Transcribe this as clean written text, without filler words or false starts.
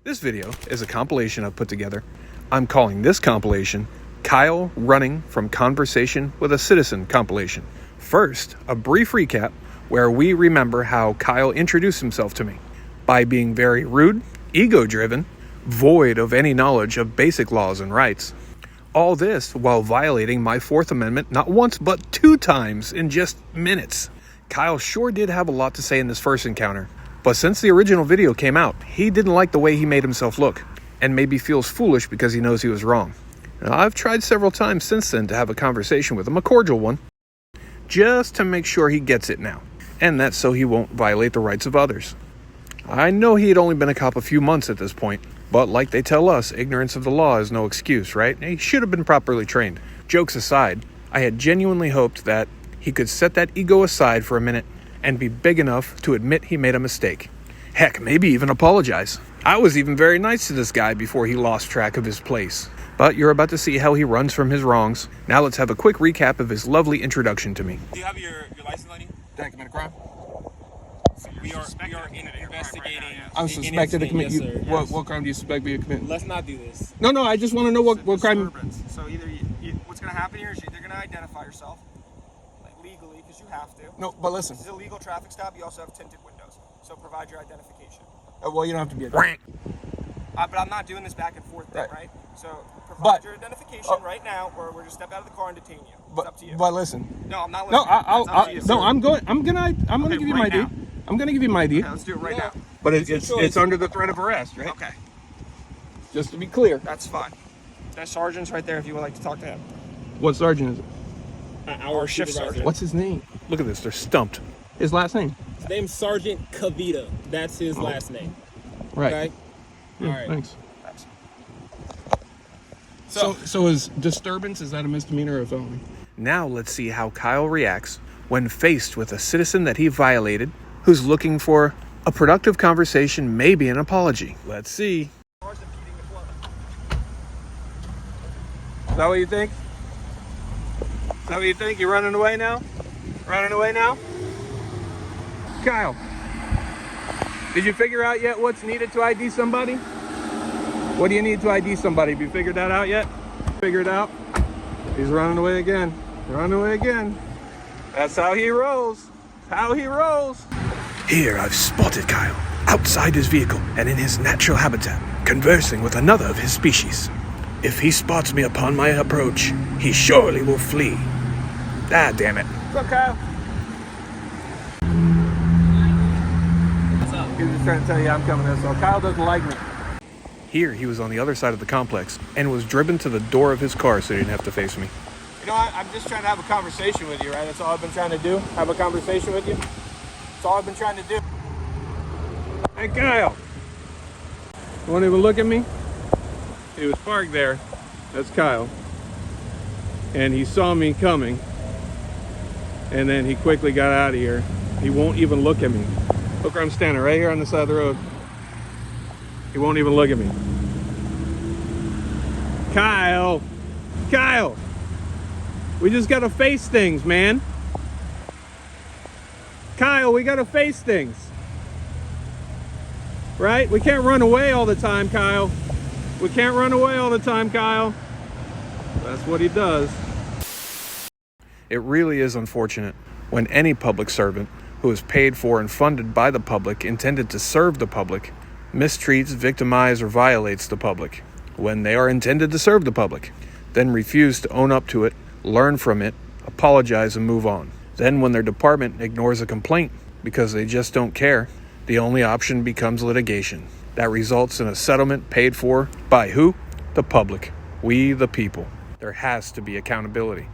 This video is a compilation I've put together. I'm calling this compilation Kyle Running from Conversation with a Citizen compilation. First, a brief recap where we remember how Kyle introduced himself to me by being very rude, ego-driven, void of any knowledge of basic laws and rights. All this while violating my Fourth Amendment not once but 2 times in just minutes. Kyle sure did have a lot to say in this first encounter. But since the original video came out, he didn't like the way he made himself look, and maybe feels foolish because he knows he was wrong. Now, I've tried several times since then to have a conversation with him, a cordial one, just to make sure he gets it now, and that's so he won't violate the rights of others. I know he had only been a cop a few months at this point, but like they tell us, ignorance of the law is no excuse, right? He should have been properly trained. Jokes aside, I had genuinely hoped that he could set that ego aside for a minute and be big enough to admit he made a mistake. Heck, maybe even apologize. I was even very nice to this guy before he lost track of his place. But you're about to see how he runs from his wrongs. Now let's have a quick recap of his lovely introduction to me. Do you have your license on you? Did I commit a crime? So we are investigating. I'm suspected of committing. Yes, Yes. What crime do you suspect me of committing? Let's not do this. No, I just want to know what crime. So either what's going to happen here is you're going to identify yourself, like legally, because you have to. No, but listen. This is a legal traffic stop. You also have tinted windows, so provide your identification. Well, you don't have to be a. But I'm not doing this back and forth thing, right? So provide But- your identification right now, or we're going to step out of the car and detain you. It's up to you. But listen. No, I'm not No, listening. It's up to you, sir. I'm gonna Okay, give you my right ID. now. I'm gonna give you my ID. Okay, let's do it right now. But It's your choice. it's under the threat of arrest, right? Okay, Just to be clear. that's fine. That sergeant's right there if you would like to talk to him. What sergeant is it? Our shift supervisor. sergeant. What's his name? Look at this. They're stumped. His last name. His name's Sergeant Kavita. That's his last name. Right. Okay. Yeah, All right. Thanks. Thanks. So is disturbance, is that a misdemeanor or a felony? Now let's see how Kyle reacts when faced with a citizen that he violated who's looking for a productive conversation, maybe an apology. Let's see. Cars impeding the flow. Is that what you think? Is that what you think? You running away now? Running away now? Kyle, did you figure out yet what's needed to ID somebody? What do you need to ID somebody? Have you figured that out yet? Figured out? He's running away again. Running away again. That's how he rolls. How he rolls. Here I've spotted Kyle, outside his vehicle and in his natural habitat, conversing with another of his species. If he spots me upon my approach, he surely will flee. Ah, damn it. What's up, Kyle? What's up? He was just trying to tell you I'm coming in, so Kyle doesn't like me. Here, he was on the other side of the complex and was driven to the door of his car so he didn't have to face me. You know, I'm just trying to have a conversation with you, right? That's all I've been trying to do. Have a conversation with you. That's all I've been trying to do. Hey, Kyle. You won't even look at me? He was parked there. That's Kyle. And he saw me coming. And then he quickly got out of here. He won't even look at me. Look where I'm standing, right here on the side of the road. He won't even look at me. Kyle! Kyle! We just gotta face things, man. Kyle, we gotta face things. Right? We can't run away all the time, Kyle. We can't run away all the time, Kyle. That's what he does. It really is unfortunate when any public servant who is paid for and funded by the public, intended to serve the public, mistreats, victimizes, or violates the public when they are intended to serve the public, then refuse to own up to it, learn from it, apologize, and move on. Then when their department ignores a complaint because they just don't care, the only option becomes litigation. That results in a settlement paid for by who? The public. We, the people. There has to be accountability.